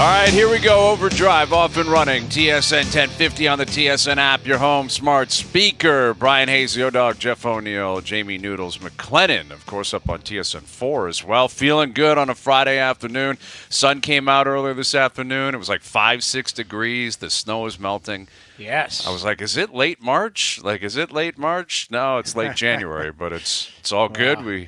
All right, here we go. Overdrive off and running. TSN 1050 on the TSN app, your home smart speaker. Bryan Hayes, the O-Dog, Jeff O'Neill, Jamie Noodles McLennan, of course, up on TSN 4 as well. Feeling good on a Friday afternoon. Sun came out earlier this afternoon. It was like 5-6 degrees. The snow is melting. Yes. I was like, is it late March? No, it's late January, but it's all good. Wow.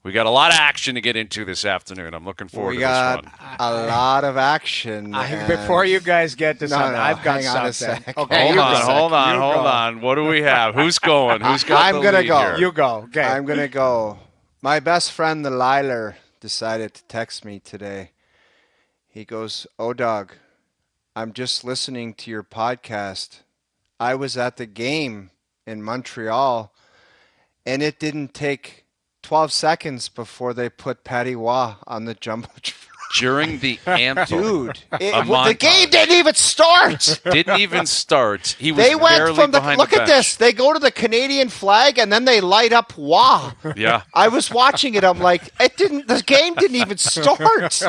We got a lot of action to get into this afternoon. I'm looking forward to this one. We got a lot of action. Before you guys get to something, I've got hang on something. a sec. Okay, Hold on. What do we have? Who's going? Who's got I'm the gonna lead go. here? You go. Okay. I'm going to go. My best friend, the Liler, decided to text me today. He goes, "O-Dog, I'm just listening to your podcast. I was at the game in Montreal, and it didn't take 12 seconds before they put Patty Waugh on the jumbotron." During the anthem. Dude, the montage. game didn't even start. Didn't even start. He was They went barely from behind look the at bench. this. They go to the Canadian flag and then they light up Waugh. Yeah. I was watching it. I'm like, the game didn't even start.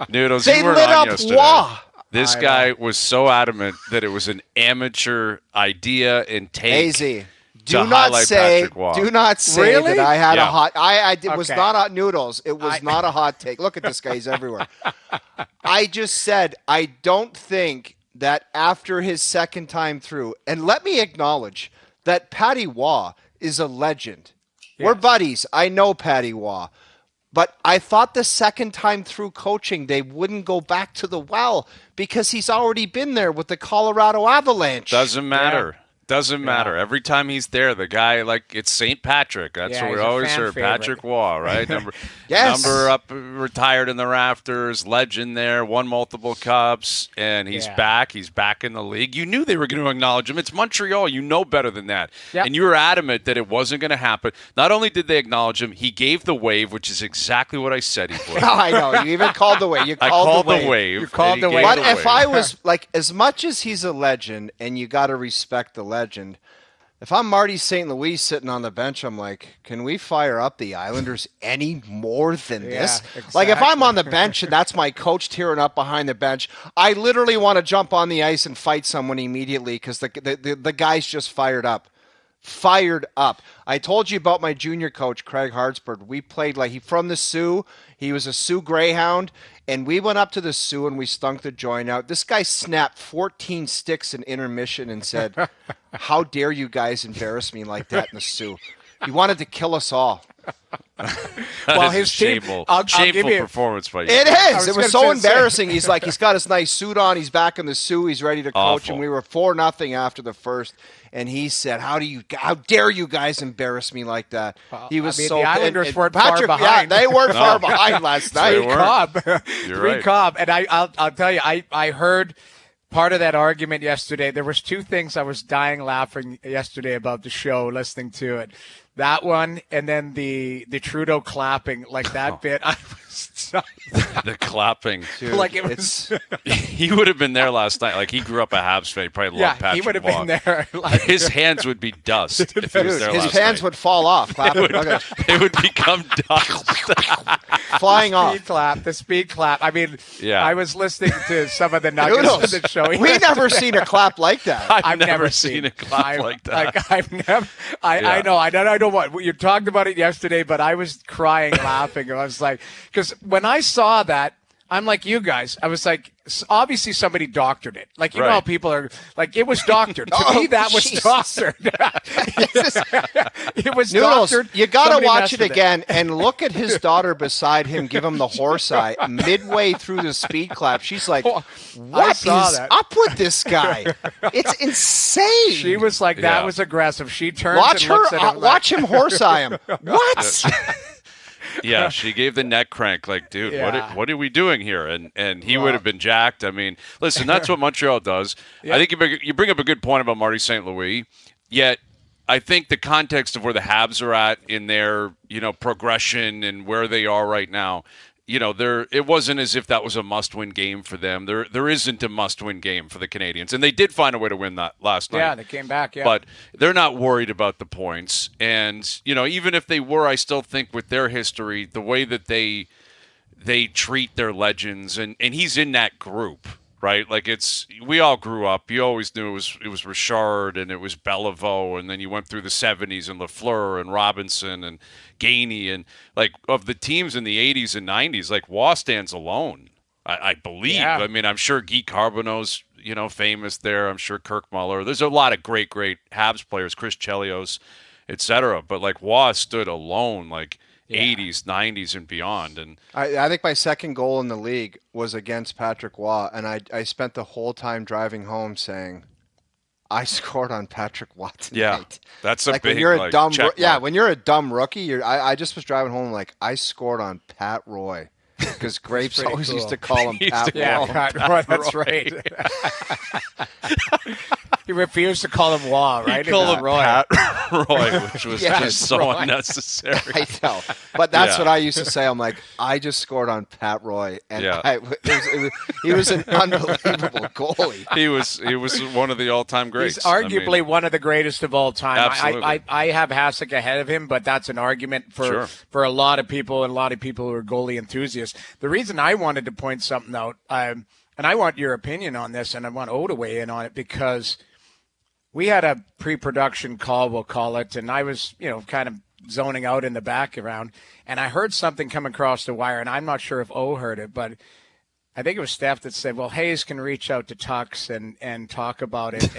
Noodles, They you weren't lit on up yesterday. Waugh. This guy was so adamant that it was an amateur idea and take. Hazy. to Do not highlight say. Patrick Waugh. Do not say Really? that I had Yeah. a hot. It was Okay. not hot noodles. It was not a hot take. Look at this guy. He's everywhere. I just said I don't think that after his second time through, and let me acknowledge that Patty Waugh is a legend. We're buddies. I know Patty Waugh. But I thought the second time through coaching, they wouldn't go back to the well because he's already been there with the Colorado Avalanche. Doesn't matter. Doesn't matter. Every time he's there, the guy, like, it's St. Patrick. That's Yeah, what we he's a always fan heard. favorite. Patrick Waugh, right? Number, Yes. number up, retired in the rafters, legend there, won multiple cups, and he's Yeah. back. He's back in the league. You knew they were going to acknowledge him. It's Montreal. You know better than that. Yep. And you were adamant that it wasn't going to happen. Not only did they acknowledge him, he gave the wave, which is exactly what I said he would. Oh, I know. You even called the wave. I called the wave. You called and he the gave wave. But if wave. I was like, as much as he's a legend, and you got to respect the legend. If I'm Marty St. Louis sitting on the bench, I'm like, can we fire up the Islanders any more than this? Like, if I'm on the bench and that's my coach tearing up behind the bench, I literally want to jump on the ice and fight someone immediately because the guy's just fired up. Fired up. I told you about my junior coach, Craig Hartsburg. We played from the Sioux. He was a Sioux Greyhound, and we went up to the Sioux and we stunk the joint out. This guy snapped 14 sticks in intermission and said, "How dare you guys embarrass me like that in the Sioux?" He wanted to kill us all. Well, That is his a team- shameful, I'll shameful give you- performance by you. It I is. was It was gonna so say- embarrassing. He's got his nice suit on. He's back in the Sioux. He's ready to coach, Awful. and we were 4-0 after the first. And he said, "How dare you guys embarrass me like that?" He was the Islanders weren't far Patrick, behind. Yeah, they weren't far behind last night. They weren't. Cobb. You're Three right. Cobb. And I'll tell you, I heard part of that argument yesterday. There was two things I was dying laughing yesterday about the show, listening to it. That one, and then the Trudeau clapping, like that bit. I was The clapping. Dude, like it was. He would have been there last night. Like, he grew up a Habs fan. He probably loved Yeah, Patrick he would have Waugh. been there. Like, His hands would be dust if he was Dude, there his last hands night. would fall off. Clapping. Look at it. They would become dust. Flying off. the speed clap. I mean, Yeah. I was listening to some of the nuggets Noodles. of the show. We never seen a clap like that. I've never seen a clap like that. I've never. I know. I don't what you talked about it yesterday, but I was crying, laughing. I was like, because when I saw that, I'm like you guys. I was like, obviously somebody doctored it. Like, you know Right. how people are like, it was doctored. To me, that was Jesus. doctored. It was Noodles, doctored. you got to Somebody watch messed it with again and look at his daughter beside him give him the horse eye midway through the speed clap. She's like, Oh, I what saw is that. up with this guy? It's insane. She was like, that Yeah. was aggressive. She turns watch and looks at her, him watch him horse eye him. What? Yeah, she gave the neck crank. Like, dude, Yeah. what are we doing here? And he would have been jacked. I mean, listen, that's what Montreal does. I think you bring up a good point about Marty St. Louis. Yet, I think the context of where the Habs are at in their progression and where they are right now. It wasn't as if that was a must-win game for them. There isn't a must-win game for the Canadians, and they did find a way to win that last night. Yeah, they came back. Yeah, But they're not worried about the points. And, even if they were, I still think with their history, the way that they they treat their legends, and he's in that group, right? Like we all grew up. You always knew it was Richard and it was Beliveau, and then you went through the 70s and Lafleur and Robinson and Gainey, and like of the teams in the 80s and 90s, like Waugh stands alone, I believe. Yeah. I mean, I'm sure Guy Carbonneau's famous there. I'm sure Kirk Muller. There's a lot of great Habs players, Chris Chelios, etc. But like Waugh stood alone, like 80s, 90s, and beyond. And I think my second goal in the league was against Patrick Waugh, and I spent the whole time driving home saying, I scored on Patrick Waugh tonight. Yeah, that's a like big when you're a dumb check yeah mark. when you're a dumb rookie. I just was driving home like I scored on Pat Roy because Grapes always used to call him Pat Roy. Yeah, Pat, that's right. He refused to call him Waugh, right? He called him Roy. Pat Roy, which was Yes, just so Roy. unnecessary. I know, but that's Yeah. what I used to say. I'm like, I just scored on Pat Roy, and Yeah. he was an unbelievable goalie. He was one of the all-time greats. He's arguably one of the greatest of all time. Absolutely. I have Hasek ahead of him, but that's an argument Sure. for a lot of people and a lot of people who are goalie enthusiasts. The reason I wanted to point something out, and I want your opinion on this, and I want O to weigh in on it, because we had a pre-production call, we'll call it, and I was, kind of zoning out in the background, and I heard something come across the wire, and I'm not sure if O heard it, but I think it was Steph that said, well, Hayes can reach out to Tux and talk about it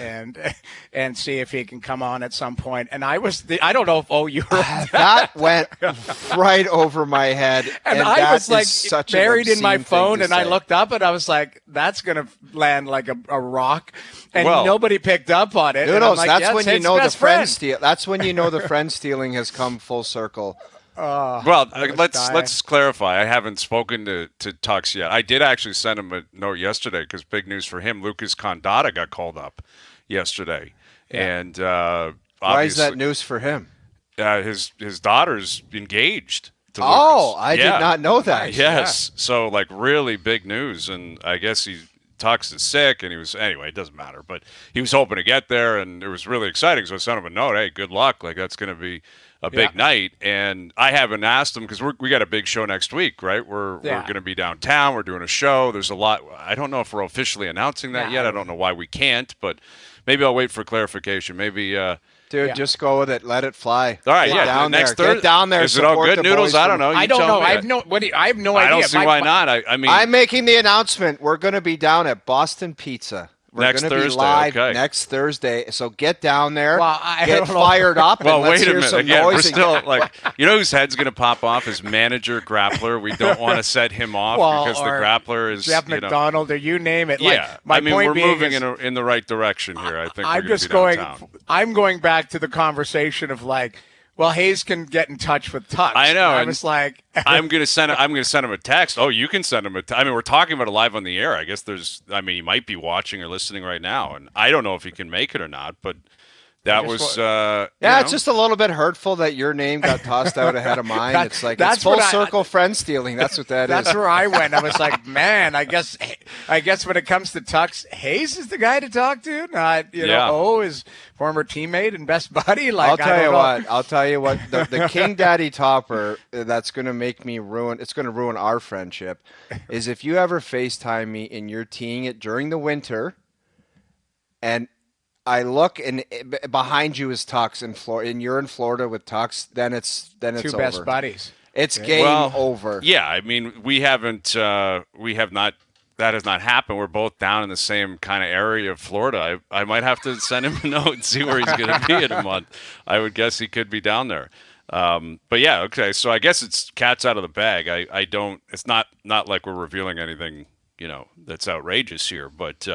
and see if he can come on at some point. And I don't know if you heard That went right over my head. and that I was is like such buried an in my obscene phone, thing and to I say. looked up, and I was like, "That's gonna land like a rock," and Well- nobody picked up on it. And I'm Noodles, like, that's "Yeah, when it's you know his the best friend steal. That's when you know the friend stealing has come full circle. Well, was let's dying. let's clarify. I haven't spoken to Tux yet. I did actually send him a note yesterday because big news for him. Lucas Condotta got called up yesterday, and Why is obviously, that news for him? his daughter's engaged to Oh, Lucas. I Yeah. did not know that. Yes, so like really big news, and I guess Tux is sick, and anyway. It doesn't matter, but he was hoping to get there, and it was really exciting. So I sent him a note. Hey, good luck. Like that's going to be a big night, and I haven't asked him because we got a big show next week, right? We're going to be downtown. We're doing a show. There's a lot. I don't know if we're officially announcing that yet. I don't know why we can't, but maybe I'll wait for clarification. Maybe. Dude, just go with it. Let it fly. All right, Get yeah. down Next there. Thursday. Get down there. Is it all support good, the Noodles? boys I from- don't know. I You don't tell know. me. I have no idea. I don't see why not. I mean, I'm making the announcement. We're going to be down at Boston Pizza. We're Next going to be Thursday, live okay. next Thursday. So get down there. Well, I get don't know. fired up. well, and let's wait a hear minute. some Again, we're noise and still like, whose head's going to pop off? His manager, Grappler. We don't want to set him off because the or Grappler is Jeff McDonald, or you name it. Yeah, Like, my I mean, point we're being moving is, in the right direction here. I think I'm we're just gonna be going. downtown. I'm going back to the conversation of like, well, Hayes can get in touch with Tux. I know, And I and was like, I'm gonna send him a text. Oh, you can send him a. I mean, we're talking about it live on the air. I guess he might be watching or listening right now, and I don't know if he can make it or not. But that was. it's just a little bit hurtful that your name got tossed out ahead of mine. It's like that's it's full what I- circle friend stealing. That's what that is. that's where I went. I was like, man, I guess when it comes to Tux, Hayes is the guy to talk to. Not his former teammate and best buddy. Like, I'll tell I you don't what. know. I'll tell you what. The King Daddy topper that's going to make me ruin. It's going to ruin our friendship. Is if you ever FaceTime me and you're teeing it during the winter, and I look and behind you is Tux in Florida, and you're in Florida with Tux. Then it's Two over. best buddies. It's game over. Yeah, I mean, we have not. That has not happened. We're both down in the same kind of area of Florida. I might have to send him a note and see where he's going to be in a month. I would guess he could be down there. But yeah, okay. So I guess it's cat's out of the bag. I don't. It's not like we're revealing anything, that's outrageous here. But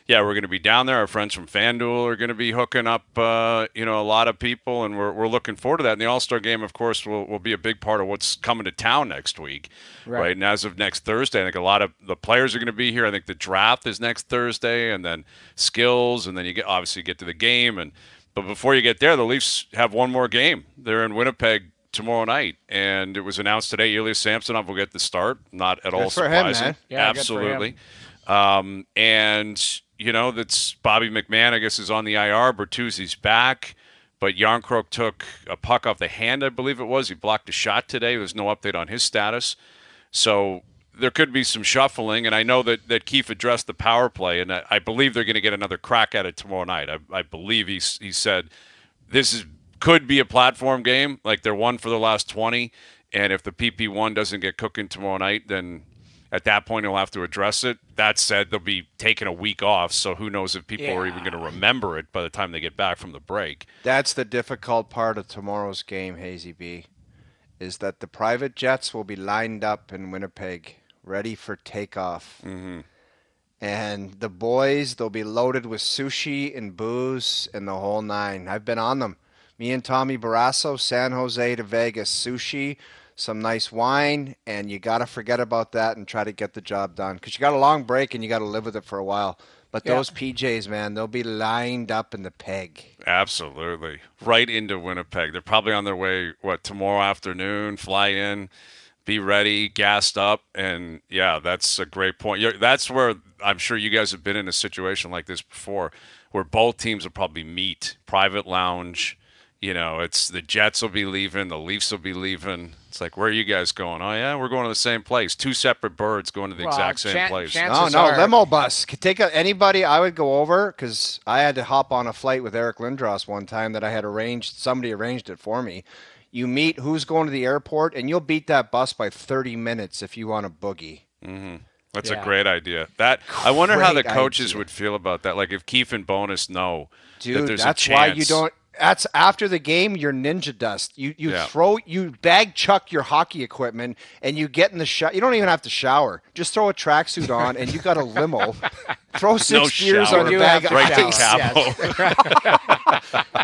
yeah, we're going to be down there. Our friends from FanDuel are going to be hooking up, a lot of people, and we're looking forward to that. And the All-Star Game, of course, will be a big part of what's coming to town next week, right? And as of next Thursday, I think a lot of the players are going to be here. I think the draft is next Thursday, and then skills, and then you obviously get to the game. But before you get there, the Leafs have one more game. They're in Winnipeg tomorrow night, and it was announced today Ilya Samsonov will get the start. Not at all for him, surprising. man. Yeah, good for him. Absolutely. And that's Bobby McMahon, I guess, is on the IR. Bertuzzi's back, but Yarncroke took a puck off the hand, I believe it was. He blocked a shot today. There's no update on his status. So there could be some shuffling, and I know that Keefe addressed the power play, and I believe they're going to get another crack at it tomorrow night. I believe he said this could be a platform game, like they're one for the last 20, and if the PP1 doesn't get cooking tomorrow night, then at that point he'll have to address it. That said, they'll be taking a week off, so who knows if people are even going to remember it by the time they get back from the break. That's the difficult part of tomorrow's game, Hazy B, is that the private jets will be lined up in Winnipeg, ready for takeoff. Mm-hmm. And the boys, they'll be loaded with sushi and booze and the whole nine. I've been on them. Me and Tommy Barrasso, San Jose to Vegas, sushi, some nice wine, and you got to forget about that and try to get the job done. Because you got a long break and you got to live with it for a while. But those PJs, man, they'll be lined up in the peg. Absolutely. Right into Winnipeg. They're probably on their way, tomorrow afternoon, fly in, be ready, gassed up. And, yeah, that's a great point. That's where I'm sure you guys have been in a situation like this before, where both teams will probably meet, private lounge. It's the Jets will be leaving, the Leafs will be leaving. It's like, where are you guys going? Oh, yeah, we're going to the same place. Two separate birds going to the exact same place. No, limo bus. Could take anybody. I would go over because I had to hop on a flight with Eric Lindros one time that I had arranged. Somebody arranged it for me. You meet who's going to the airport, and you'll beat that bus by 30 minutes if you want a boogie. Mm-hmm. That's a great idea. I wonder how the coaches would feel about that. Like if Keefe and Bonus know that there's a chance. That's why you don't. That's after the game, you're ninja dust. You bag chuck your hockey equipment and you get in the shower. You don't even have to shower. Just throw a tracksuit on and you got a limo. Throw 6 gears on your bag of ice.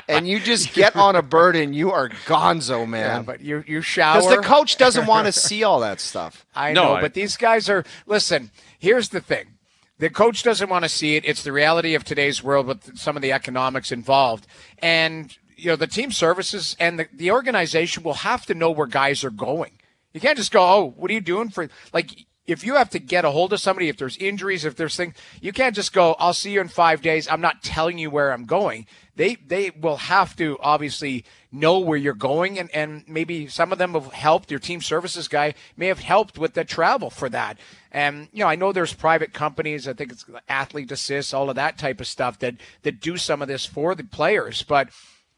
And you just get on a bird and you are gonzo, man. Yeah, but you shower. Because the coach doesn't want to see all that stuff. I know, but these guys are – listen, here's the thing. The coach doesn't want to see it. It's the reality of today's world with some of the economics involved. And, the team services and the organization will have to know where guys are going. You can't just go, oh, what are you doing for – like, if you have to get a hold of somebody, if there's injuries, if there's things, you can't just go, I'll see you in 5 days. I'm not telling you where I'm going. They will have to obviously know where you're going, and maybe some of them have helped. Your team services guy may have helped with the travel for that. And, I know there's private companies, I think it's Athlete Assist, all of that type of stuff that do some of this for the players. But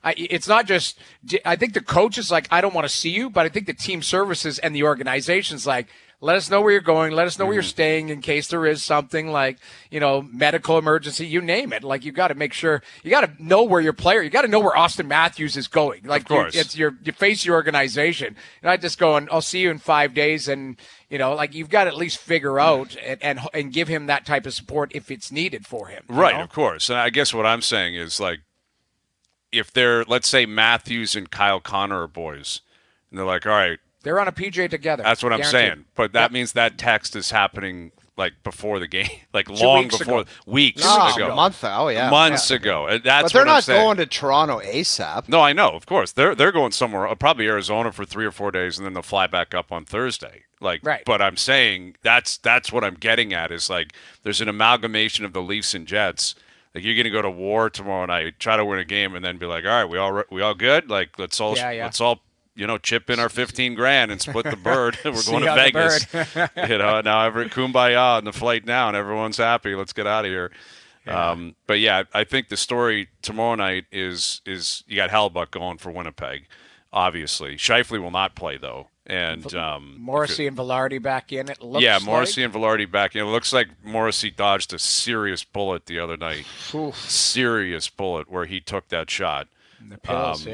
it's not just – I think the coach is like, I don't want to see you, but I think the team services and the organization's like, let us know where you're going. Let us know where you're staying in case there is something like, medical emergency, you name it. Like, you got to make sure you got to know where your player, you got to know where Austin Matthews is going. Like, of course. You face your organization. And I just go and I'll see you in 5 days. And, you've got to at least figure out and give him that type of support if it's needed for him. Right. Of course. And I guess what I'm saying is, like, if they're, let's say Matthews and Kyle Connor are boys and they're like, all right, they're on a PJ together. That's what I'm saying. But that means that text is happening like before the game, like long before, weeks ago. Months ago. That's but they're what I'm not saying. going to Toronto ASAP. No, I know. Of course, they're going somewhere, probably Arizona for 3 or 4 days, and then they'll fly back up on Thursday. Right. But I'm saying that's what I'm getting at is like there's an amalgamation of the Leafs and Jets. Like you're going to go to war tomorrow night, try to win a game, and then be like, all right, we all good. Like let's all chip in our $15,000 and split the bird. We're going to Vegas. Now every kumbaya on the flight down. Everyone's happy. Let's get out of here. Yeah. But yeah, I think the story tomorrow night is you got Hellbuck going for Winnipeg. Obviously, Scheifele will not play though, and Morrissey and Velarde back in. It looks Morrissey and Velarde back in. It looks like Morrissey dodged a serious bullet the other night. Serious bullet where he took that shot. The pills,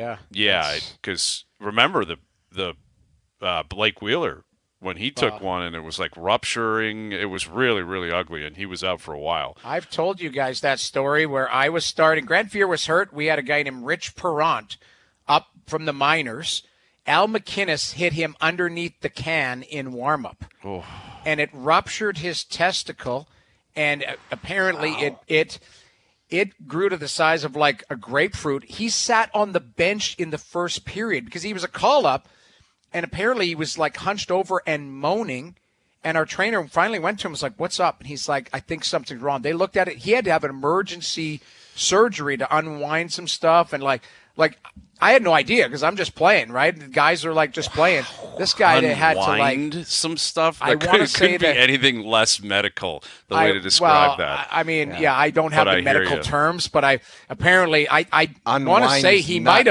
because remember the Blake Wheeler when he took one and it was like rupturing. It was really, really ugly, and he was out for a while. I've told you guys that story where I was starting. Grant Fuhr was hurt. We had a guy named Rich Perrant up from the minors. Al McInnes hit him underneath the can in warm-up, and it ruptured his testicle, and apparently it grew to the size of like a grapefruit. He sat on the bench in the first period because he was a call-up, and apparently he was like hunched over and moaning. And our trainer finally went to him and was like, what's up? And he's like, I think something's wrong. They looked at it. He had to have an emergency surgery to unwind some stuff. And like I had no idea because I'm just playing, right? The guys are like just playing. This guy that had to like some stuff. I That want to couldn't say be that anything less medical. The way to describe that. I mean, I don't have But I the hear medical you. terms, but I want to say is he not-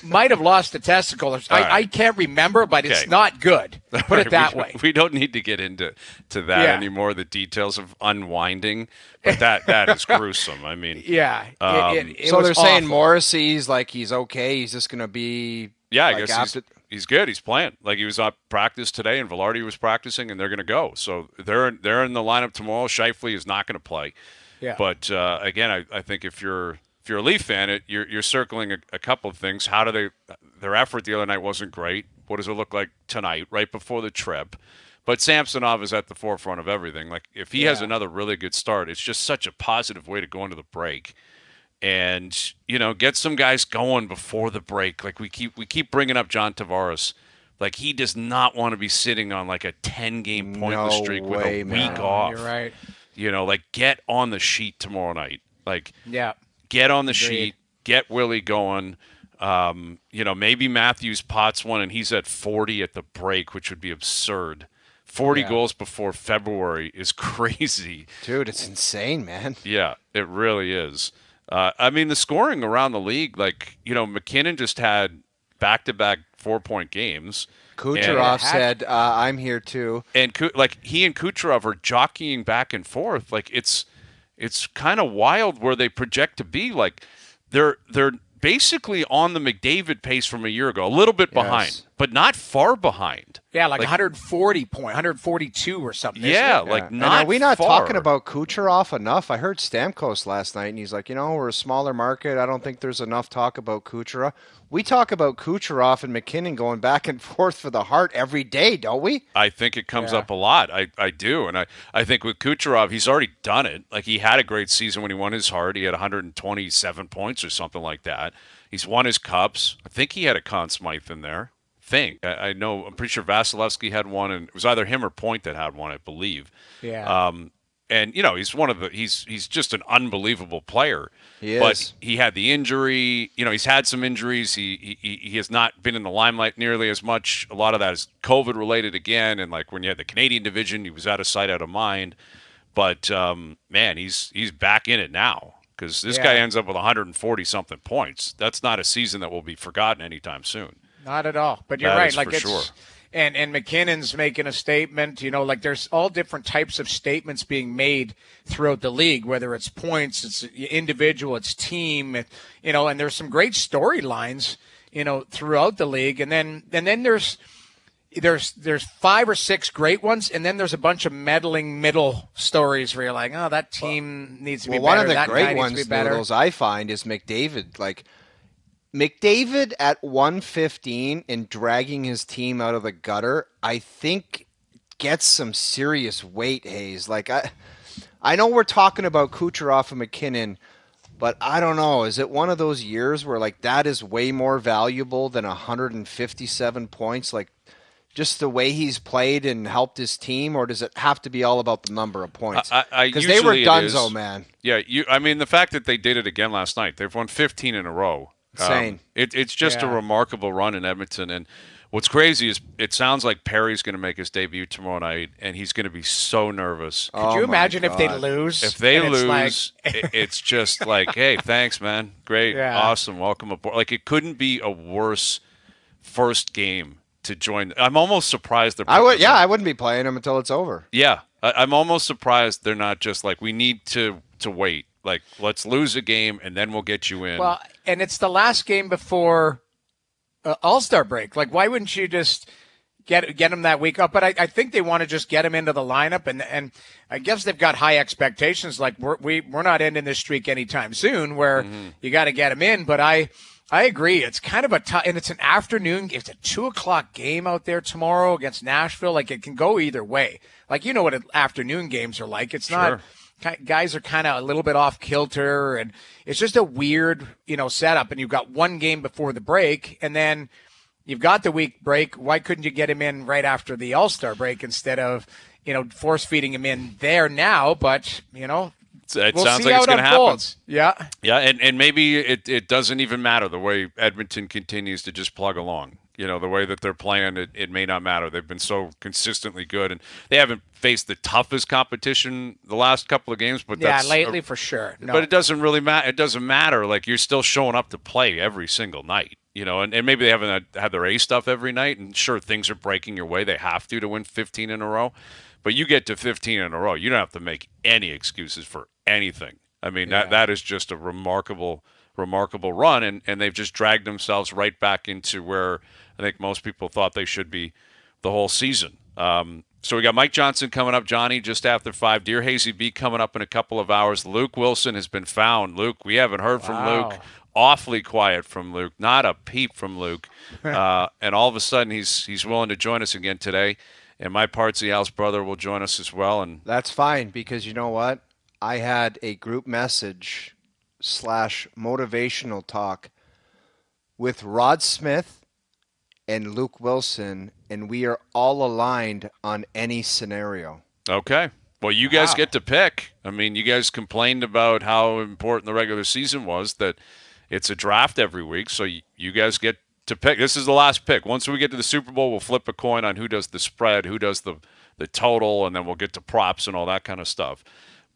might have lost a testicle. I can't remember, but it's Okay. not good. Put it that way. We don't need to get into that Yeah. anymore. The details of unwinding, but that is gruesome. I mean, Yeah. It So was they're saying awful. Morrissey's like he's okay. He's just going to be. yeah, I like, guess he's good. He's playing. Like he was on practice today, and Velarde was practicing, and they're going to go. So they're in the lineup tomorrow. Scheifele is not going to play. Yeah. But again, I think if you're a Leaf fan, you're circling a couple of things. How do their effort the other night wasn't great. What does it look like tonight, right before the trip? But Samsonov is at the forefront of everything. Like if he has another really good start, it's just such a positive way to go into the break. And get some guys going before the break. Like we keep bringing up John Tavares. Like he does not want to be sitting on like a 10-game pointless No streak way, with a man. week off. You're right. Like get on the sheet tomorrow night. Like Yeah. get on the sheet, get Willie going. Maybe Matthews pots one and he's at 40 at the break, which would be absurd. 40 goals before February is crazy. Dude, it's insane, man. Yeah, it really is. I mean, the scoring around the league, like, McKinnon just had back-to-back 4-point games. Kucherov said, "I'm here too." And he and Kucherov are jockeying back and forth. Like it's kind of wild where they project to be. Like they're basically on the McDavid pace from a year ago, a little bit behind, but not far behind. Yeah, like 142 or something. Yeah, isn't it? like And not. are we not far. talking about Kucherov enough? I heard Stamkos last night, and he's like, we're a smaller market. I don't think there's enough talk about Kucherov. We talk about Kucherov and McKinnon going back and forth for the Hart every day, don't we? I think it comes up a lot. I do. And I think with Kucherov, he's already done it. Like he had a great season when he won his Hart. He had 127 points or something like that. He's won his cups. I think he had a Conn Smythe in there. I know. I'm pretty sure Vasilevsky had one, and it was either him or Point that had one, I believe. Yeah. And he's one of the. He's just an unbelievable player. He is. But he had the injury. He's had some injuries. He has not been in the limelight nearly as much. A lot of that is COVID related again. And like when you had the Canadian division, he was out of sight, out of mind. But man, he's back in it now because this guy ends up with 140 something points. That's not a season that will be forgotten anytime soon. Not at all. But you're That right. is Like for it's sure. and McKinnon's making a statement, like there's all different types of statements being made throughout the league, whether it's points, it's individual, it's team, and there's some great storylines, throughout the league. And then there's 5 or 6 great ones, and then there's a bunch of meddling middle stories where you're like, oh, that team needs to be better. One of the that guy great needs to be ones, better. Noodles, I find is McDavid. Like McDavid at 115 and dragging his team out of the gutter, I think gets some serious weight, Hayes. Like I know we're talking about Kucherov and McKinnon, but I don't know. Is it one of those years where like that is way more valuable than 157 points? Like just the way he's played and helped his team, or does it have to be all about the number of points? Because they were usually it donezo, is. man. Yeah, I mean the fact that they did it again last night. They've won 15 in a row. Insane. It's just a remarkable run in Edmonton. And what's crazy is it sounds like Perry's going to make his debut tomorrow night, and he's going to be so nervous. Could you imagine if they lose? If they and it's lose, like- it's just like, hey, thanks, man. Great. Yeah. Awesome. Welcome aboard. Like, it couldn't be a worse first game to join. I'm almost surprised they're I wouldn't be playing him until it's over. Yeah. I'm almost surprised they're not just like, we need to wait. Like, let's lose a game, and then we'll get you in. Well, and it's the last game before All-Star break. Like, why wouldn't you just get him that week up? But I think they want to just get him into the lineup, and I guess they've got high expectations. Like, we're not ending this streak anytime soon, where you got to get him in. But I agree. It's kind of and it's an afternoon. It's a 2:00 game out there tomorrow against Nashville. Like, it can go either way. Like, what afternoon games are like. It's not. Guys are kind of a little bit off kilter, and it's just a weird, setup. And you've got one game before the break, and then you've got the week break. Why couldn't you get him in right after the All-Star break instead of, force feeding him in there now? But, It we'll sounds see like how it's it going to happen. unfolds. Yeah. Yeah, and maybe it doesn't even matter the way Edmonton continues to just plug along. The way that they're playing, it may not matter. They've been so consistently good, and they haven't faced the toughest competition the last couple of games. But lately for sure. No. But it doesn't really matter. It doesn't matter. Like, you're still showing up to play every single night. And maybe they haven't had their A stuff every night, and sure, things are breaking your way. They have to win 15 in a row. But you get to 15 in a row, you don't have to make any excuses for anything. I mean, that is just a remarkable run, and they've just dragged themselves right back into where I think most people thought they should be the whole season. So we got Mike Johnson coming up, Johnny, just after 5. Dear Hazy B coming up in a couple of hours. Luke Wilson has been found. Luke, we haven't heard from Luke. Awfully quiet from Luke. Not a peep from Luke. And all of a sudden, he's willing to join us again today. And my Partsy House brother will join us as well. And that's fine, because you know what? I had a group message / motivational talk with Rod Smith and Luke Wilson, and we are all aligned on any scenario. Okay. Well, you guys get to pick. I mean, you guys complained about how important the regular season was, that it's a draft every week, so you guys get to pick. This is the last pick. Once we get to the Super Bowl, we'll flip a coin on who does the spread, who does the total, and then we'll get to props and all that kind of stuff.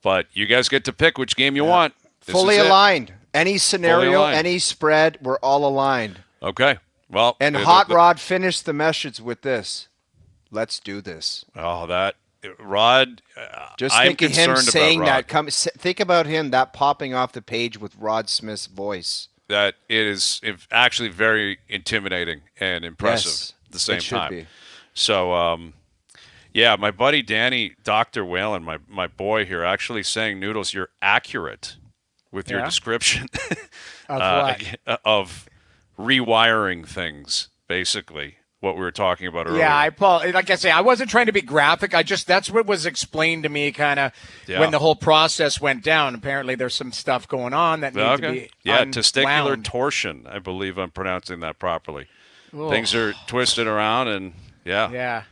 But you guys get to pick which game you want. Fully aligned. Any scenario, any spread, we're all aligned. Okay. Well, and Hot Rod finished the message with this: "Let's do this." Oh, that Rod. Just think of him saying that. Think about him popping off the page with Rod Smith's voice. That it is actually very intimidating and impressive at the same time. Be. So, my buddy Danny, Dr. Whalen, my boy here, actually saying, Noodles, you're accurate with your description of rewiring things, basically, what we were talking about earlier. Yeah, like I say, I wasn't trying to be graphic. That's what was explained to me kind of when the whole process went down. Apparently there's some stuff going on that needs to be testicular torsion. I believe I'm pronouncing that properly. Ooh. Things are twisted around, and Yeah.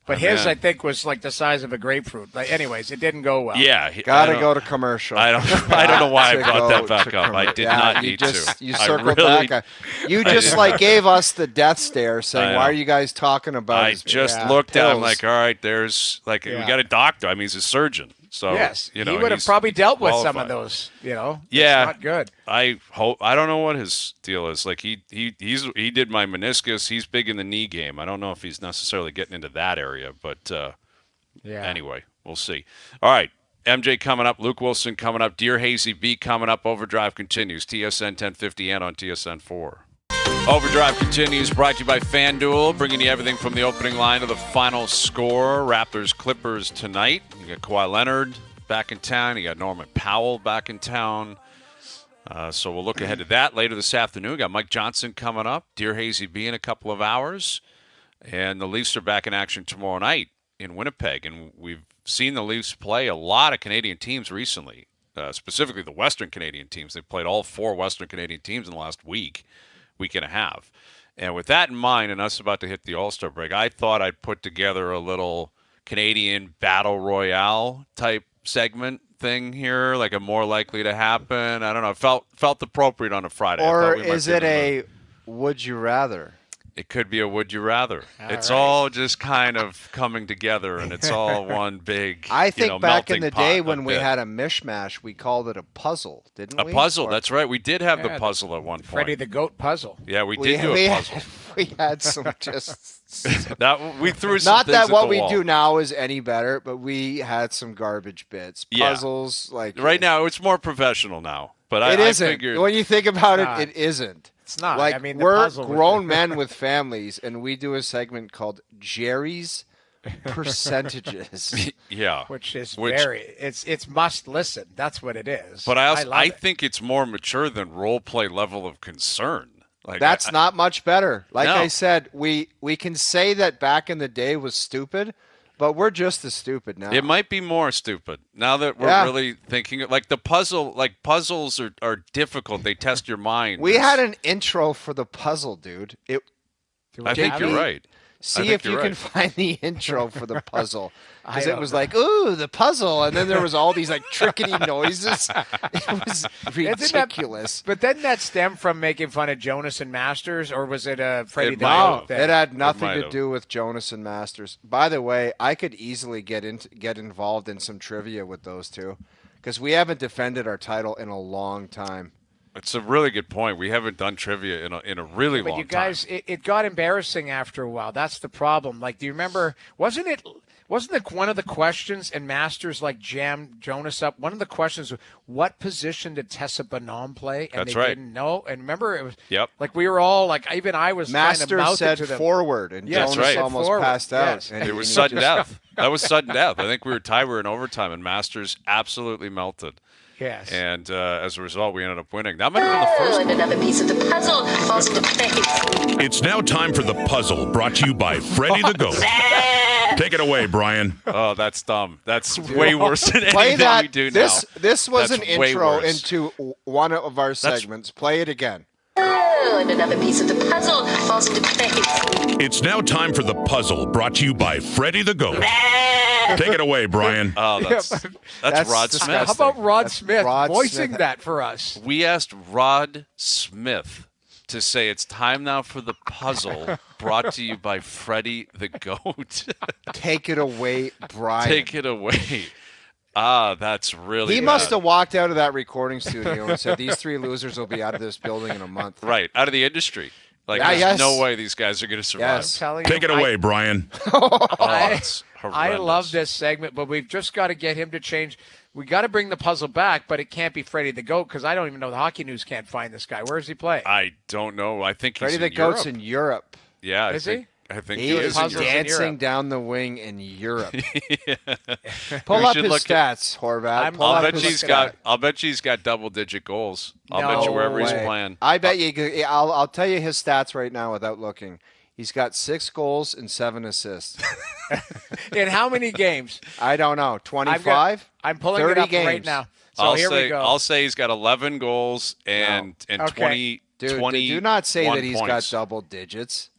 But his, I think, was like the size of a grapefruit. But anyways, it didn't go well. Yeah. Got to go to commercial. I don't know why I brought that back up. I did not need to. You circled back. You just gave us the death stare saying, why are you guys talking about I just looked at him like, all right, there's we got a doctor. I mean, he's a surgeon. So, yes, he would have probably dealt with some of those, Yeah. It's not good. I don't know what his deal is. Like, he did my meniscus. He's big in the knee game. I don't know if he's necessarily getting into that area, but anyway, we'll see. All right, MJ coming up, Luke Wilson coming up, Dear Hazy B coming up. Overdrive continues, TSN 1050 and on TSN 4. Overdrive continues, brought to you by FanDuel, bringing you everything from the opening line to the final score. Raptors-Clippers tonight. You got Kawhi Leonard back in town. You got Norman Powell back in town. So we'll look ahead to that later this afternoon. We got Mike Johnson coming up, Dear Hazy B in a couple of hours. And the Leafs are back in action tomorrow night in Winnipeg. And we've seen the Leafs play a lot of Canadian teams recently, specifically the Western Canadian teams. They've played all 4 Western Canadian teams in the last week and a half. And with that in mind, and us about to hit the All-Star break, I thought I'd put together a little Canadian Battle Royale type segment thing here, like a more likely to happen. I don't know. It felt appropriate on a Friday. Or is it a would you rather? It could be a would you rather. It's all just kind of coming together, and it's all one big. I think back in the day when we had a mishmash, we called it a puzzle, didn't we? A puzzle. That's right. We did have the puzzle at one point. Freddie the Goat puzzle. Yeah, we did do a puzzle. We had some just. We threw some not things that at what the we wall. do now is any better, but we had some garbage bits, puzzles like. Right now, it's more professional now, but it isn't. I figured when you think about it, it isn't. It's not. Like, I mean, we're grown men with families, and we do a segment called Jerry's Percentages. Yeah, which it's must listen. That's what it is. But I think it's more mature than role play level of concern. Like, that's not much better. Like I said, we can say that back in the day was stupid, but we're just as stupid now. It might be more stupid now that we're really thinking. Like the puzzle, like puzzles are difficult. They test your mind. We had an intro for the puzzle, dude. I think you're right. See if you can find the intro for the puzzle. Because it was like, ooh, the puzzle. And then there was all these like trickety noises. It was ridiculous. But didn't that stem from making fun of Jonas and Masters, or was it a Freddie the No, Goat thing? it had nothing to do with Jonas and Masters. By the way, I could easily get involved in some trivia with those two. Because we haven't defended our title in a long time. It's a really good point. We haven't done trivia in a really long time. But you guys, it got embarrassing after a while. That's the problem. Like, do you remember? Wasn't it one of the questions? And Masters like jammed Jonas up. One of the questions was, what position did Tessa Bonhomme play? And That's they right. didn't know. And remember, it was like we were all like, even I was Masters kind of mouthing said to them. forward, and That's Jonas right. almost Forward. passed out. Yes. And it was sudden death. That was sudden death. I think we were tied. We were in overtime, and Masters absolutely melted. Yes. And as a result, we ended up winning. That might have been the first And another piece of the puzzle falls into place. It's now time for the puzzle, brought to you by Freddie the Goat. Take it away, Brian. Oh, that's dumb. That's way worse than Play anything that. we do This was That's an way intro worse. into one of our segments. Play it again. And another piece of the puzzle falls into place. It's now time for the puzzle, brought to you by Freddie the Goat. Take it away, Brian. Oh, that's Rod disgusting. Smith. How about Rod That's Smith Rod voicing Smith. that for us? We asked Rod Smith to say it's time now for the puzzle, brought to you by Freddie the Goat. Take it away, Brian. Take it away. That's really He bad. must have walked out of that recording studio and said, "These three losers will be out of this building in a month." Right, out of the industry. Like, Yeah, there's yes. no way these guys are going to survive. Yes. Telling Take you, it away, Brian. It's I horrendous. love this segment, but we've just got to get him to change. We got to bring the puzzle back, but it can't be Freddie the Goat because I don't even know. The Hockey News can't find this guy. Where does he play? I don't know. I think he's Freddie in the Goat's Europe. in Europe. Yeah, Is he? I think He he is is in puzzles in Europe. dancing Europe. down the wing in Europe. We Pull up should his look at- stats, Horvat. Pull I'll up bet his he's stats. got. I'll bet he's got double-digit goals. I'll bet you No wherever he's way. playing. I bet you. I'll tell you his stats right now without looking. He's got 6 goals and 7 assists. In how many games? I don't know. 25. I'm pulling 30 it up right games. now. So here we go. I'll say he's got 11 goals and Okay. 20. Dude, 20 do not say that he's points. got double digits.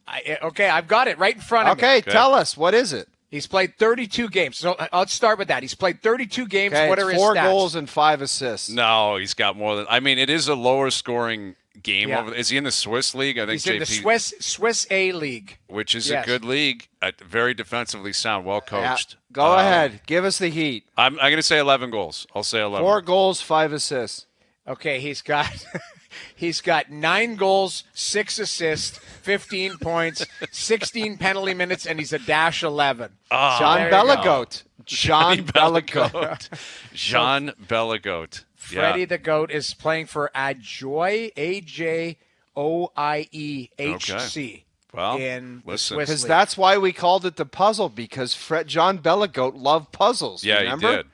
Okay, I've got it right in front of me. Okay, tell us. What is it? He's played 32 games. So let's start with that. He's played 32 games. Okay, What it's are his 4 stats? goals and 5 assists. No, he's got more than. I mean, it is a lower scoring game. Yeah. Is he in the Swiss league? I think He's in the Swiss A League. which is Yes. a good league. Very defensively sound, well Yeah. coached. Go ahead. Give us the heat. I'm going to say 11 goals. I'll say 11. 4 goals, 5 assists. Okay, he's got he's got 9 goals, 6 assists, 15 points, 16 penalty minutes, and he's a dash 11. John there you go. Bellegoat. John Bellegoat. Jean Bellegoat. Freddie Yeah. the Goat is playing for Ajoie, AJOIEHC. Well, in the listen. Swiss Because League. that's why we called it the puzzle, because John Bellegoat loved puzzles. Yeah, remember? he did.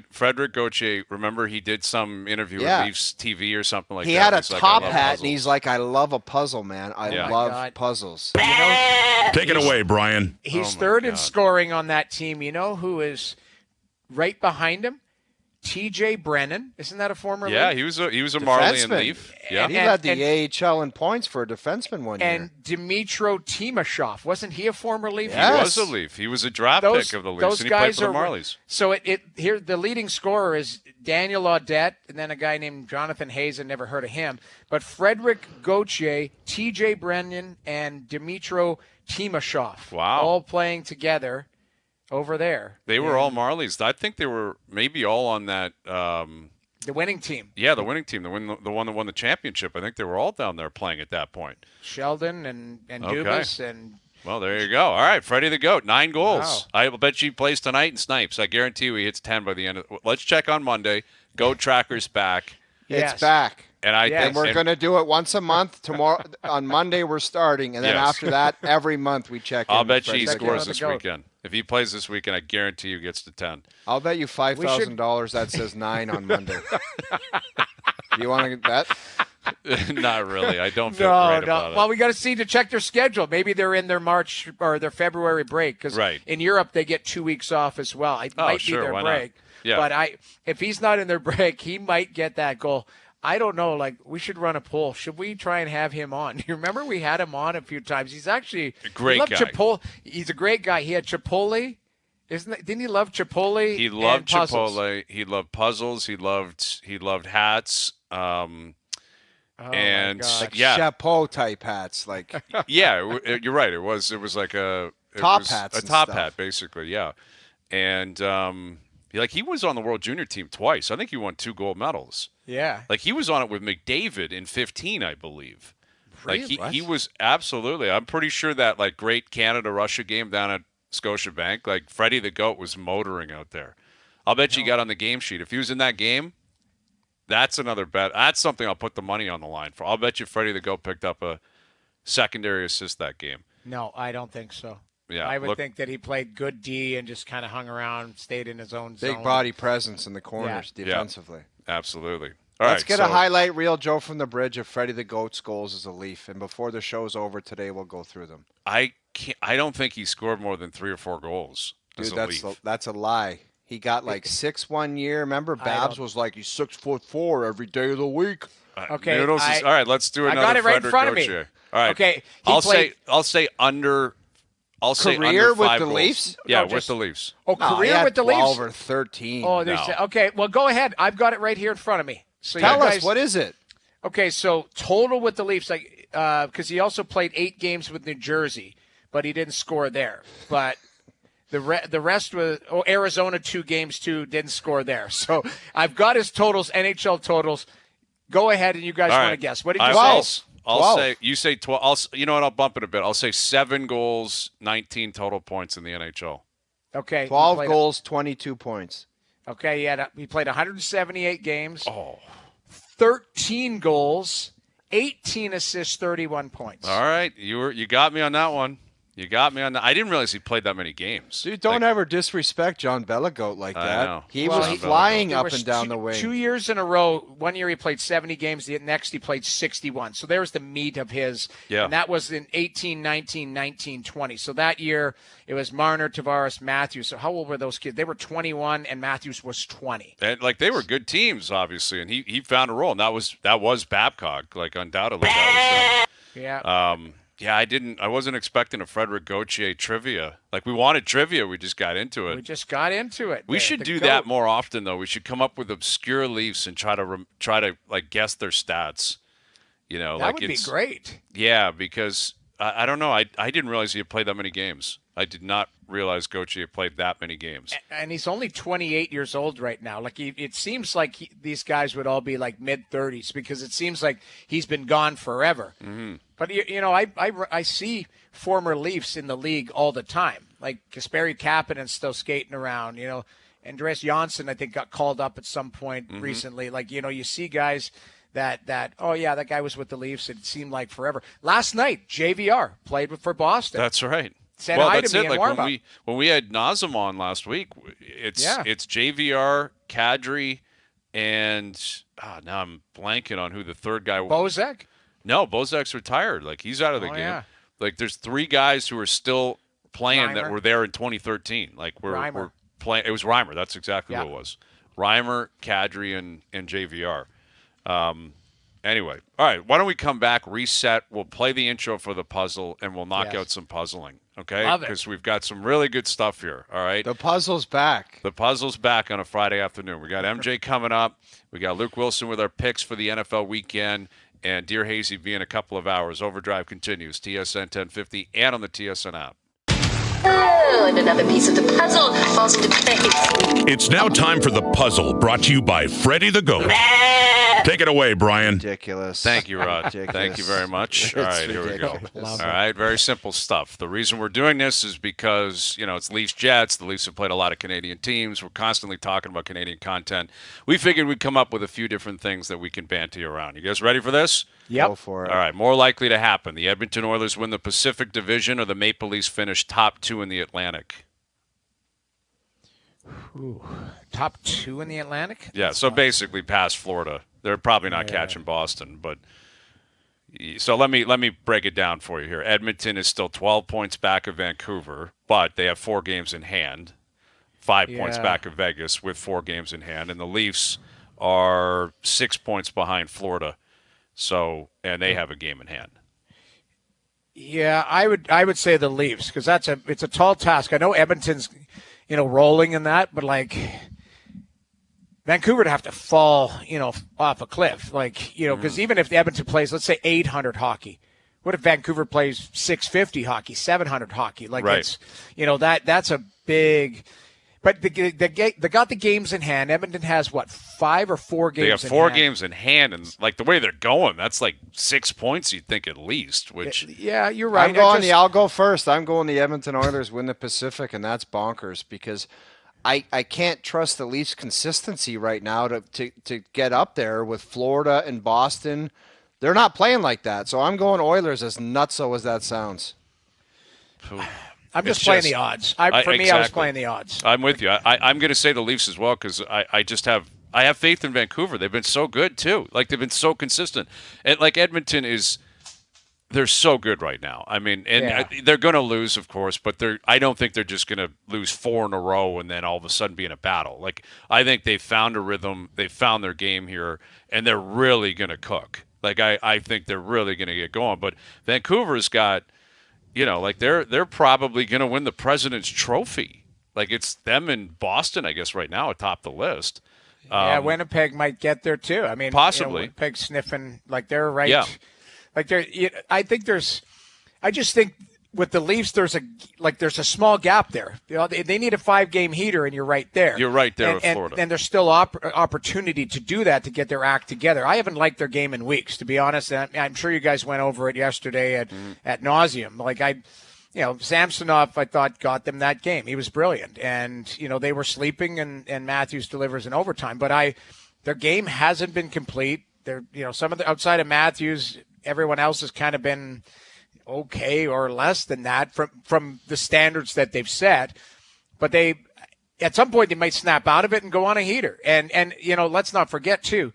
Frederik Gauthier, remember he did some interview Yeah. with Leafs TV or something like He that. had a He's like, top I love hat, puzzles. and he's like, I love a puzzle, man. I Yeah. love God. puzzles. Take it away, Brian. He's my third in God. scoring on that team. You know who is right behind him? TJ Brennan. Isn't that a former Yeah, Leaf? he was a Marlian Defenseman. Leaf. Yeah. He And- led the AHL in points for a defenseman one year. And Dimitro Timashov. Wasn't he a former Leaf? Yeah. He Yes. was a Leaf. He was a draft Those, pick of the Leafs, those and he played guys for the are Marlies. So here the leading scorer is Daniel Audette, and then a guy named Jonathan Hayes. I never heard of him. But Frederik Gauthier, TJ Brennan, and Dimitro Timashov. Wow. All playing together over there. They were all Marlies. I think they were maybe all on that. The winning team. Yeah, the winning team, the one that won the championship. I think they were all down there playing at that point. Sheldon and Okay. Dubas and Well, there you go. All right, Freddie the Goat, 9 goals. Wow. I will bet you he plays tonight and snipes. I guarantee you he hits 10 by the end of. Let's check on Monday. Goat Tracker's back, Yes. It's back. and I Yes. think And we're going to do it once a month. Tomorrow on Monday we're starting, and then Yes. after that, every month we check. I'll in bet with you he Freddie the scores Goat. this Goat. weekend. If he plays this weekend, I guarantee you gets to 10. I'll bet you $5,000 that says 9 on Monday. You want to bet? Not really. I don't feel no, great no. about it. Well, we got to see to check their schedule. Maybe they're in their March or their February break because Right. in Europe they get 2 weeks off as well. It Oh, might sure, be their why not? break. Yeah. But if he's not in their break, he might get that goal. I don't know. Like, we should run a poll. Should we try and have him on? You remember we had him on a few times. He's actually a great guy. Chipotle. He's a great guy. He had Chipotle. Didn't he love Chipotle? He loved and puzzles? Chipotle. He loved puzzles. He loved hats. And God. Chapeau type hats, like yeah, you're right. It was like a Top hats a and top stuff. hat, basically. Yeah, and he was on the World Junior team twice. I think he won 2 gold medals. Yeah. Like he was on it with McDavid in 15, I believe. Like Really? he was absolutely. I'm pretty sure that like great Canada-Russia game down at Scotiabank, like Freddie the Goat was motoring out there. I'll bet you got on the game sheet. If he was in that game, that's another bet. That's something I'll put the money on the line for. I'll bet you Freddie the Goat picked up a secondary assist that game. No, I don't think so. Yeah, I would think that he played good D and just kind of hung around, stayed in his own zone. big body presence in the corners Yeah. defensively. Absolutely. All Let's right, get so a highlight reel, Joe, from the bridge of Freddie the Goat's goals as a Leaf. And before the show's over today, we'll go through them. I don't think he scored more than 3 or 4 goals as Dude, a Leaf. that's a lie. He got like 6 1 year. Remember, Babs was like, he's 6'4" every day of the week. Okay, Noodles all right, let's do another. I got it right in Frederik front of me. Gauthier. All right. Okay, I'll say under. I'll say Career under with 5 the goals. Leafs? Yeah, No, with just- the Leafs. Oh, No, he career had with the 12 Leafs? or 13. Oh, No. okay. Well, go ahead. I've got it right here in front of me. So Tell you guys, us, what is it? Okay, so total with the Leafs, like, because he also played 8 games with New Jersey, but he didn't score there. But the rest was Arizona 2 games too, didn't score there. So I've got his totals, NHL totals. Go ahead and you guys All want to right. guess. What did you I'll say? say you say 12. You know what? I'll bump it a bit. I'll say 7 goals, 19 total points in the NHL. Okay, he 12 played- goals, 22 points. Okay, he played 178 games. Oh. 13 goals, 18 assists, 31 points. All right, you got me on that one. You got me on that. I didn't realize he played that many games. Dude, don't Like, ever disrespect John Bellagoat like I that. know. He Well, was he- flying There up was and down two, the wing. 2 years in a row. 1 year he played 70 games. The next he played 61. So there's the meat of his. Yeah. And that was in 18, 19, 19, 20. So that year it was Marner, Tavares, Matthews. So how old were those kids? They were 21 and Matthews was 20. And like they were good teams, obviously, and he found a role, and that was Babcock, like undoubtedly. That Yeah. was him. Yeah, I wasn't expecting a Frederik Gauthier trivia. Like we wanted trivia, we just got into it. We just got into it. We should do that more often, though. We should come up with obscure Leafs and try to like guess their stats. You know, That like would be great. Yeah, because I don't know. I didn't realize he had played that many games. I did not realize Gauthier had played that many games. And he's only 28 years old right now. Like it seems like these guys would all be like mid-30s because it seems like he's been gone forever. Mm-hmm. But you know, I see former Leafs in the league all the time. Like Kasperi Kapanen's still skating around. You know, Andreas Johnsson I think got called up at some point Mm-hmm. recently. Like you know, you see guys that oh yeah, that guy was with the Leafs. It seemed like forever. Last night, JVR played for Boston. That's right. Said well, hi that's to me it. in Like warm-up. when we had Nazem on last week, it's JVR, Kadri, and now I'm blanking on who the third guy was. Bozak? No, Bozak's retired. Like he's out of the game. Yeah. Like there's 3 guys who are still playing that Reimer. were there in 2013. Like we're Reimer. playing. It was Reimer. That's exactly Yeah. who it was. Reimer, Kadri, and JVR. Anyway, all right. Why don't we come back, reset? We'll play the intro for the puzzle, and we'll knock Yes. out some puzzling. Okay? Love it. Because we've got some really good stuff here. All right. The puzzle's back. The puzzle's back on a Friday afternoon. We got MJ coming up. We got Luke Wilson with our picks for the NFL weekend, and Dear Hazy V in a couple of hours. Overdrive continues. TSN 1050 and on the TSN app. Oh, and another piece of the puzzle falls into place. It's now time for the puzzle, brought to you by Freddie the Goat. Take it away, Brian. Ridiculous. Thank you, Rod. Ridiculous. Thank you very much. All It's right, here we go. ridiculous. All right, very simple stuff. The reason we're doing this is because, you know, it's Leafs Jets. The Leafs have played a lot of Canadian teams. We're constantly talking about Canadian content. We figured we'd come up with a few different things that we can banter you around. You guys ready for this? Yep. Go for it. All right, more likely to happen. The Edmonton Oilers win the Pacific Division or the Maple Leafs finish top 2 in the Atlantic? Top 2 in the Atlantic? Yeah, so basically past Florida. They're probably not catching Boston, but so let me break it down for you here. Edmonton is still 12 points back of Vancouver, but they have 4 games in hand. 5 points Yeah. back of Vegas with 4 games in hand, and the Leafs are 6 points behind Florida. So, and they have a game in hand. Yeah, I would say the Leafs because it's a tall task. I know Edmonton's, rolling in that, but like Vancouver would have to fall, off a cliff, because even if Edmonton plays, let's say 800 hockey, what if Vancouver plays 650 hockey, 700 hockey? Right. It's, that's a big. But they got the games in hand. Edmonton has, 5 or 4 games in hand? They have 4 games in hand, and, the way they're going, that's 6 points, you'd think, at least, which... Yeah, you're right. I'll go first. I'm going the Edmonton Oilers win the Pacific, and that's bonkers because I can't trust the Leafs' consistency right now to get up there with Florida and Boston. They're not playing like that, so I'm going Oilers as nutso as that sounds. I'm just playing the odds. I was playing the odds. I'm with you. I'm going to say the Leafs as well because I have faith in Vancouver. They've been so good too. They've been so consistent. And Edmonton they're so good right now. I mean, they're going to lose, of course, but I don't think they're just going to lose 4 in a row and then all of a sudden be in a battle. I think they've found a rhythm. They've found their game here, and they're really going to cook. I think they're really going to get going. But Vancouver's got. They're probably going to win the President's Trophy. It's them and Boston, I guess, right now atop the list. Yeah, Winnipeg might get there too. I mean, possibly Winnipeg sniffing they're right. Yeah. I just think with the Leafs, there's a small gap there. They need a 5-game heater, and you're right there. You're right there with Florida, and there's still opportunity to do that to get their act together. I haven't liked their game in weeks, to be honest. And I'm sure you guys went over it yesterday at nauseum. Samsonov, I thought, got them that game. He was brilliant, and they were sleeping, and Matthews delivers in overtime. But their game hasn't been complete. They're some of the outside of Matthews, everyone else has kind of been okay or less than that from the standards that they've set, but at some point they might snap out of it and go on a heater. And let's not forget too,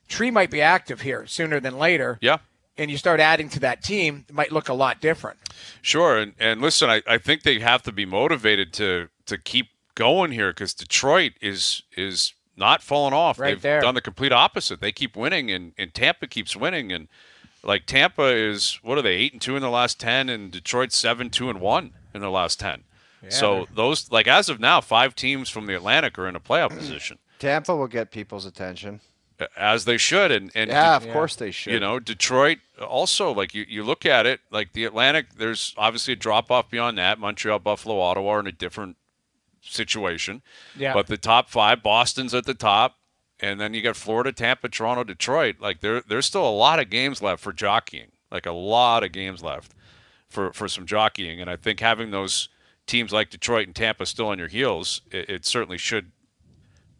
Tree might be active here sooner than later. Yeah. And you start adding to that team, it might look a lot different. Sure. And listen, I think they have to be motivated to keep going here because Detroit is not falling off. Right. They've done the complete opposite. They keep winning and Tampa keeps winning. And Tampa is, what are they, 8-2 in the last 10, and Detroit 7-2-1 in the last 10. Yeah, so those, as of now, 5 teams from the Atlantic are in a playoff position. Tampa will get people's attention. As they should. And of course they should. Detroit also, you look at it, the Atlantic, there's obviously a drop-off beyond that. Montreal, Buffalo, Ottawa are in a different situation. Yeah. But the top 5, Boston's at the top. And then you got Florida, Tampa, Toronto, Detroit. There's still a lot of games left for jockeying. A lot of games left for some jockeying. And I think having those teams like Detroit and Tampa still on your heels, it certainly should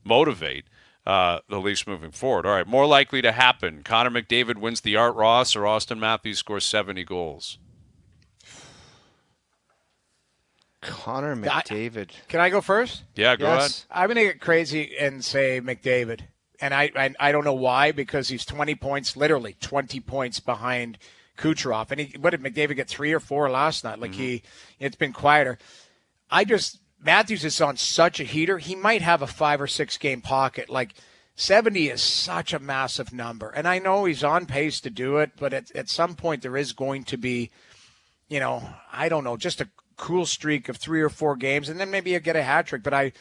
motivate the Leafs moving forward. All right, more likely to happen. Connor McDavid wins the Art Ross or Austin Matthews scores 70 goals. Connor McDavid. Can I go first? Yeah, go ahead. I'm going to get crazy and say McDavid. And I don't know why, because he's 20 points, literally 20 points behind Kucherov. And what did McDavid get, 3 or 4 last night? It's been quieter. Matthews is on such a heater. He might have a 5 or 6 game pocket. 70 is such a massive number. And I know he's on pace to do it, but at some point there is going to be, I don't know, just a cool streak of 3 or 4 games, and then maybe you get a hat trick. But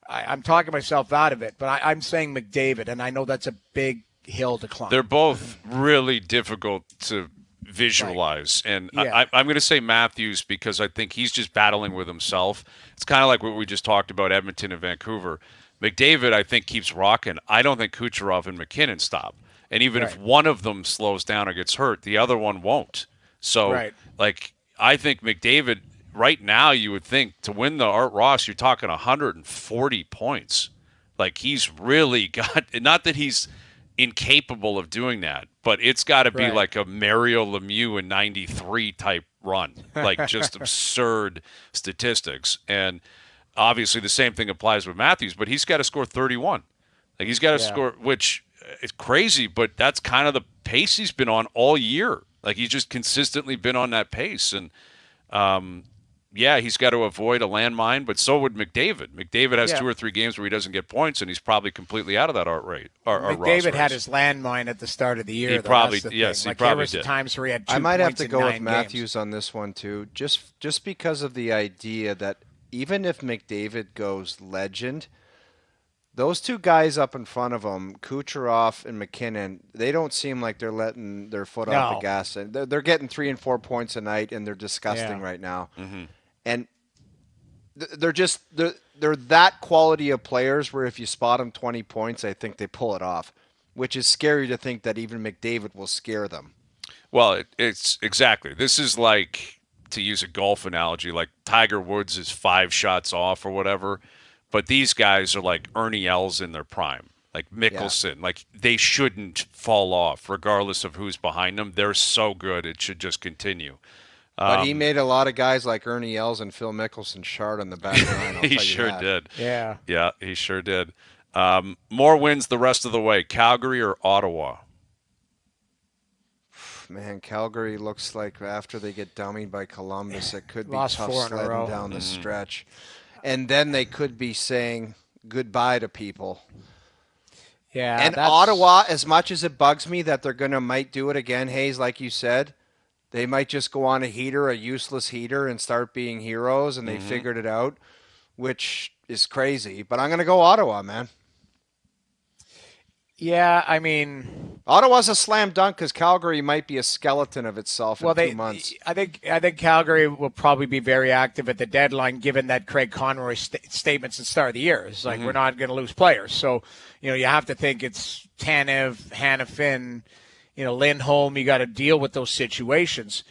I'm talking myself out of it. But I'm saying McDavid, and I know that's a big hill to climb. They're both really difficult to visualize. Right. And yeah. I'm going to say Matthews because I think he's just battling with himself. It's kind of like what we just talked about Edmonton and Vancouver. McDavid, I think, keeps rocking. I don't think Kucherov and McKinnon stop. And even if one of them slows down or gets hurt, the other one won't. So, I think McDavid, right now, you would think to win the Art Ross, you're talking 140 points. He's really got, not that he's incapable of doing that, but it's got to be like a Mario Lemieux in 93 type run, just absurd statistics. And obviously the same thing applies with Matthews, but he's got to score 31. He's got to score, which is crazy, but that's kind of the pace he's been on all year. He's just consistently been on that pace. And yeah, he's got to avoid a landmine, but so would McDavid. McDavid has Yeah. 2 or 3 games where he doesn't get points, and he's probably completely out of that art rate. McDavid had his landmine at the start of the year. He though. probably, That's the yes, thing. he probably there was did. times where he had 2 I might have points to in go 9 with games. Matthews on this one too, just because of the idea that even if McDavid goes legend, those 2 guys up in front of him, Kucherov and McKinnon, they don't seem like they're letting their foot off the gas. And they're getting 3 and 4 points a night, and they're disgusting right now. Mm-hmm. And they're that quality of players where if you spot them 20 points, I think they pull it off, which is scary to think that even McDavid will scare them. Well, it's exactly. This is like, to use a golf analogy, like Tiger Woods is 5 shots off or whatever. But these guys are like Ernie Els in their prime, like Mickelson. Like they shouldn't fall off regardless of who's behind them. They're so good, it should just continue. But he made a lot of guys like Ernie Els and Phil Mickelson shard on the back line. He sure did. Yeah. Yeah, he sure did. More wins the rest of the way, Calgary or Ottawa? Man, Calgary looks like after they get dummied by Columbus, it could be Lost tough 4 in a row. sledding down the stretch. And then they could be saying goodbye to people. Yeah. And Ottawa, as much as it bugs me that they're might do it again, Hayes, like you said, they might just go on a heater, a useless heater, and start being heroes, and they figured it out, which is crazy. But I'm going to go Ottawa, man. Yeah, I mean, Ottawa's a slam dunk because Calgary might be a skeleton of itself in 2 months. I think Calgary will probably be very active at the deadline, given that Craig Conroy's statements at the start of the year. It's like we're not going to lose players, so you have to think it's Tanev, Hanifin, Lindholm. You got to deal with those situations.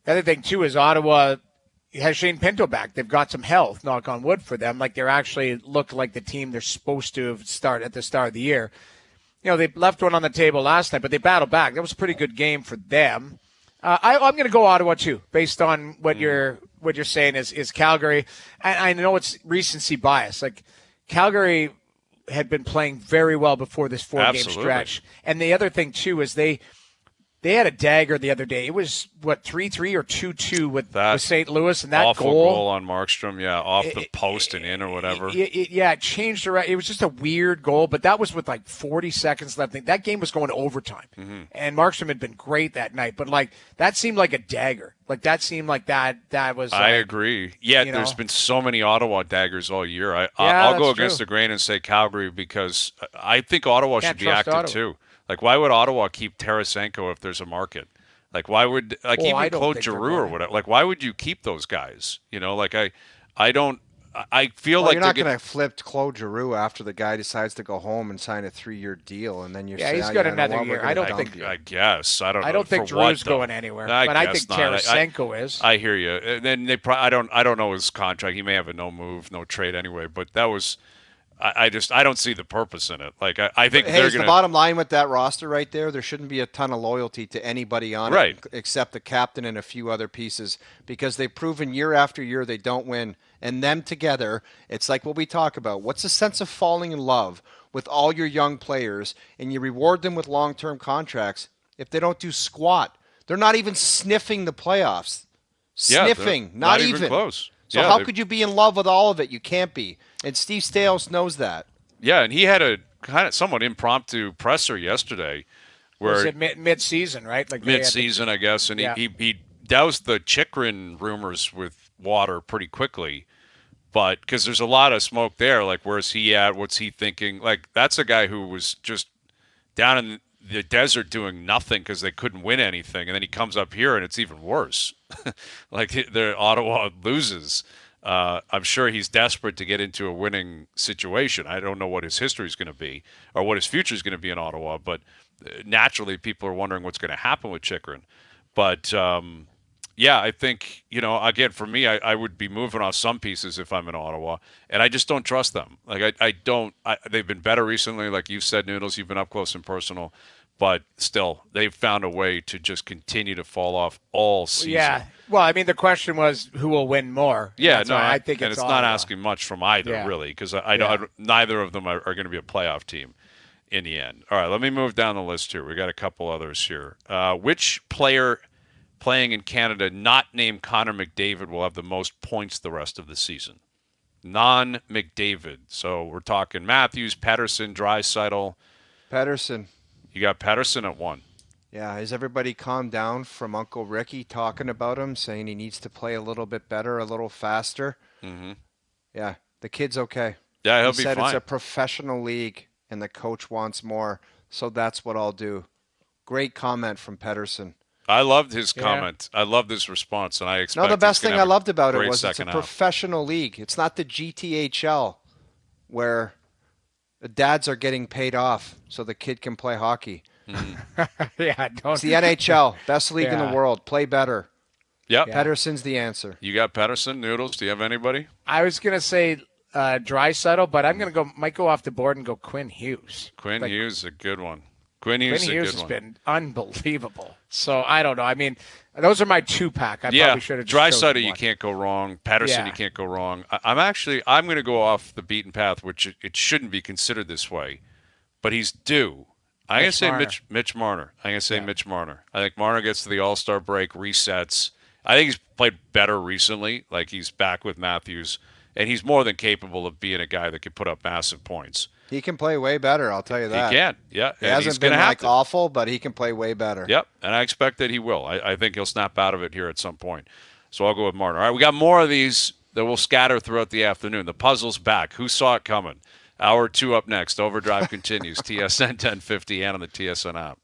The other thing too is Ottawa has Shane Pinto back. They've got some health, knock on wood for them. Like they're actually look like the team they're supposed to start at the start of the year. They left one on the table last night, but they battled back. That was a pretty good game for them. I'm going to go Ottawa too, based on what you're saying is Calgary. And I know it's recency bias. Like Calgary had been playing very well before this 4-game stretch. And the other thing too is they had a dagger the other day. It was, 3-3 or 2-2 with St. Louis, and that awful goal on Markstrom, off the post and in or whatever. It changed around. It was just a weird goal, but that was with 40 seconds left. That game was going to overtime, and Markstrom had been great that night. But that seemed like a dagger. That seemed like that was. I agree. Yeah, there's been so many Ottawa daggers all year. I'll go against the grain and say Calgary because I think Ottawa should be active too. Why would Ottawa keep Tarasenko if there's a market? Why would even Claude Giroux or whatever? Why would you keep those guys? I don't. I feel like you're not going to flip Claude Giroux after the guy decides to go home and sign a 3-year deal, and then you're saying, he's got another year. I don't think. I guess I don't. I don't think Giroux's going anywhere, but I think Tarasenko is. I hear you. And then they probably. I don't know his contract. He may have a no move, no trade anyway. But that was. I don't see the purpose in it. I think they're going to. The bottom line with that roster right there shouldn't be a ton of loyalty to anybody on it except the captain and a few other pieces because they've proven year after year they don't win. And them together, it's like what we talk about. What's the sense of falling in love with all your young players and you reward them with long-term contracts if they don't do squat? They're not even sniffing the playoffs. Sniffing, not even close. So how could you be in love with all of it? You can't be. And Steve Staios knows that. Yeah, and he had a kind of somewhat impromptu presser yesterday. Where was it mid-season, right? Mid-season, I guess. And he doused the Chychrun rumors with water pretty quickly. But because there's a lot of smoke there, where's he at? What's he thinking? That's a guy who was just down in the desert doing nothing because they couldn't win anything. And then he comes up here and it's even worse. The Ottawa loses. I'm sure he's desperate to get into a winning situation. I don't know what his history is going to be or what his future is going to be in Ottawa, but naturally people are wondering what's going to happen with Chychrun. But, I think, again, for me, I would be moving off some pieces if I'm in Ottawa, and I just don't trust them. They've been better recently. Like you said, Noodles, you've been up close and personal. But still, they've found a way to just continue to fall off all season. Yeah. Well, I mean, the question was who will win more. Yeah, I think it's Ottawa. not asking much from either, really, because neither of them are going to be a playoff team in the end. All right, let me move down the list here. We got a couple others here. Which player playing in Canada not named Connor McDavid will have the most points the rest of the season. Non-McDavid. So we're talking Matthews, Pettersson, Draisaitl. Pettersson. You got Pettersson at 1. Yeah, has everybody calmed down from Uncle Ricky talking about him, saying he needs to play a little bit better, a little faster? Mm-hmm. Yeah, the kid's okay. Yeah, he'll he be said fine. It's a professional league, and the coach wants more, so that's what I'll do. Great comment from Pettersson. I loved his comment. I loved his response, and I expect. No, the best thing I loved about it was was it's a professional league. It's not the GTHL where the dads are getting paid off so the kid can play hockey. Yeah, don't. It's the NHL, best league in the world. Play better. Yep. Yeah. Pettersson's the answer. You got Pettersson, Noodles. Do you have anybody? I was gonna say Draisaitl, but I'm gonna might go off the board and go Quinn Hughes. Quinn Hughes is a good one. Quinn Hughes has been unbelievable. So I don't know. I mean, those are my 2-pack. I probably should have. Draisaitl, you can't go wrong. Patterson, you can't go wrong. I'm going to go off the beaten path, which it shouldn't be considered this way, but he's due. I'm going to say Mitch Marner. I'm going to say Mitch Marner. I think Marner gets to the All-Star break, resets. I think he's played better recently. Like he's back with Matthews, and he's more than capable of being a guy that could put up massive points. He can play way better, I'll tell you that. He can, yeah. He hasn't been awful, but he can play way better. Yep, and I expect that he will. I think he'll snap out of it here at some point. So I'll go with Martin. All right, we got more of these that will scatter throughout the afternoon. The puzzle's back. Who saw it coming? Hour 2 up next. Overdrive continues. TSN 1050 and on the TSN app.